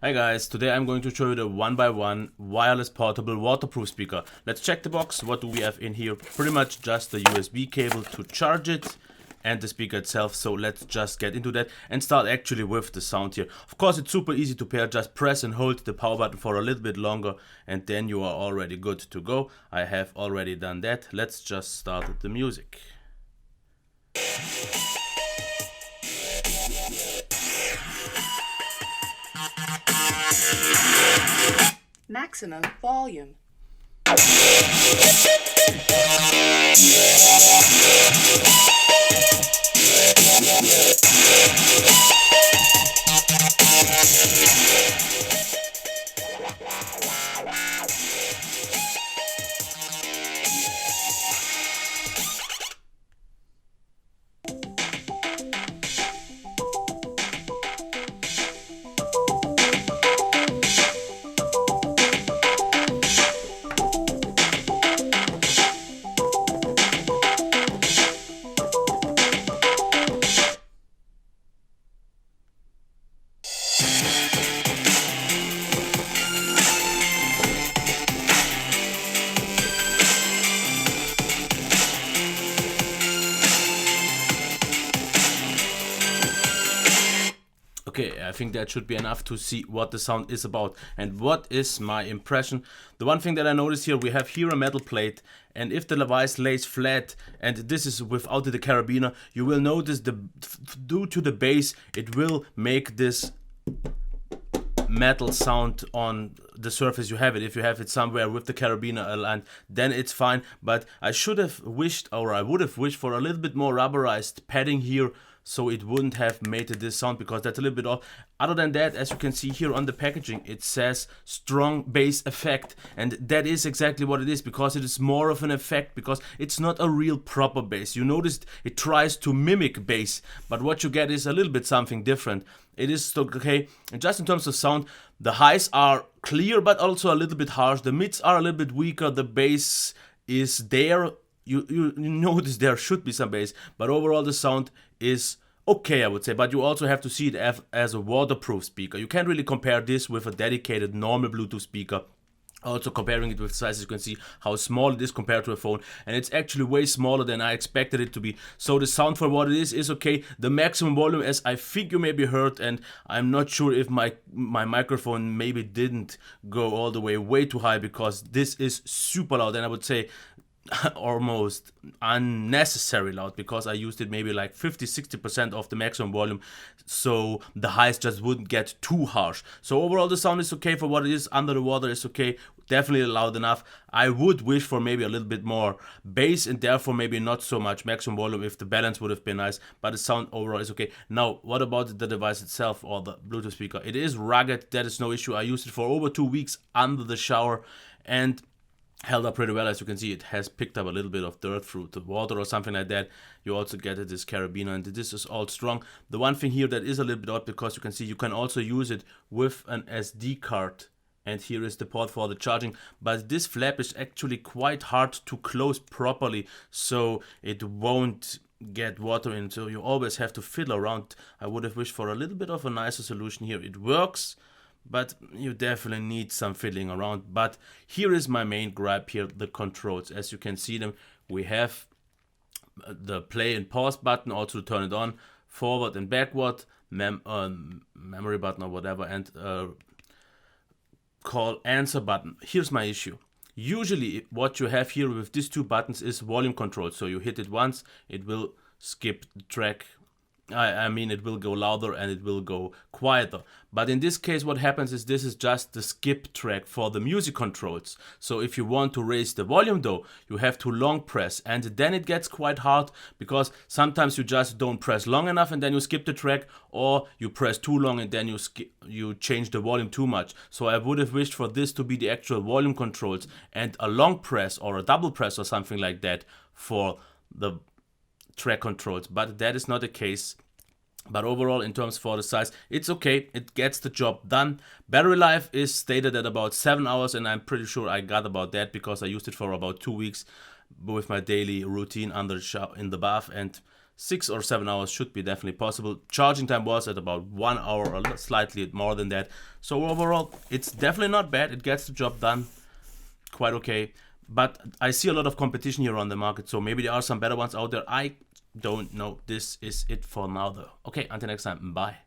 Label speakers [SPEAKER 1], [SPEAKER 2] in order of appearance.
[SPEAKER 1] Hi guys, today I'm going to show you the 1byOne wireless portable waterproof speaker. Let's check the box. What do we have in here? Pretty much just the USB cable to charge it and the speaker itself. So let's just get into that and start actually with the sound here. Of course, it's super easy to pair. Just press and hold the power button for a little bit longer and then you are already good to go. I have already done that. Let's just start the music.
[SPEAKER 2] Maximum volume.
[SPEAKER 1] Okay, I think that should be enough to see what the sound is about and what is my impression. The one thing that I noticed here, we have here a metal plate, and if the device lays flat, and this is without the carabiner, you will notice due to the bass, it will make this metal sound on the surface you have it. If you have it somewhere with the carabiner aligned, then it's fine. But I should have wished, or I would have wished for a little bit more rubberized padding here, so it wouldn't have made this sound, because that's a little bit off. Other than that, as you can see here on the packaging, it says strong bass effect, and that is exactly what it is, because it is more of an effect, because it's not a real proper bass. You noticed it tries to mimic bass, but what you get is a little bit something different. It is okay, and just in terms of sound, the highs are clear but also a little bit harsh. The mids are a little bit weaker. The bass is there. You notice there should be some bass, but overall the sound is okay, I would say. But you also have to see it as a waterproof speaker. You can't really compare this with a dedicated normal Bluetooth speaker. Also comparing it with size, you can see how small it is compared to a phone, and it's actually way smaller than I expected it to be. So the sound for what it is okay. The maximum volume, as I think you maybe heard, and I'm not sure if my microphone maybe didn't go all the way too high, because this is super loud, and I would say almost unnecessary loud, because I used it maybe like 50-60% of the maximum volume, so the highs just wouldn't get too harsh. So overall the sound is okay for what it is. Under the water is okay, definitely loud enough. I would wish for maybe a little bit more bass, and therefore maybe not so much maximum volume if the balance would have been nice, but the sound overall is okay. Now, what about the device itself, or the Bluetooth speaker? It is rugged, that is no issue. I used it for over 2 weeks under the shower, and held up pretty well. As you can see, it has picked up a little bit of dirt through the water or something like that. You also get this carabiner, and this is all strong. The one thing here that is a little bit odd, because you can see you can also use it with an SD card, and here is the port for the charging, but this flap is actually quite hard to close properly, so it won't get water in, so you always have to fiddle around. I would have wished for a little bit of a nicer solution here. It works, but you definitely need some fiddling around. But here is my main gripe here, the controls. As you can see them, we have the play and pause button, also to turn it on, forward and backward, memory button or whatever, and call answer button. Here's my issue. Usually what you have here with these two buttons is volume control. So you hit it once, it will skip the track. I mean, it will go louder and it will go quieter. But in this case, what happens is this is just the skip track for the music controls. So if you want to raise the volume though, you have to long press, and then it gets quite hard, because sometimes you just don't press long enough and then you skip the track, or you press too long and then you change the volume too much. So I would have wished for this to be the actual volume controls, and a long press or a double press or something like that for the track controls, but that is not the case. But overall, in terms for the size, it's okay. It gets the job done. Battery life is stated at about 7 hours, and I'm pretty sure I got about that, because I used it for about 2 weeks with my daily routine under the shower, in the bath, and 6 or 7 hours should be definitely possible. Charging time was at about 1 hour or slightly more than that. So overall, it's definitely not bad. It gets the job done quite okay. But I see a lot of competition here on the market, so maybe there are some better ones out there. I don't know. This is it for now though. Okay, until next time. Bye.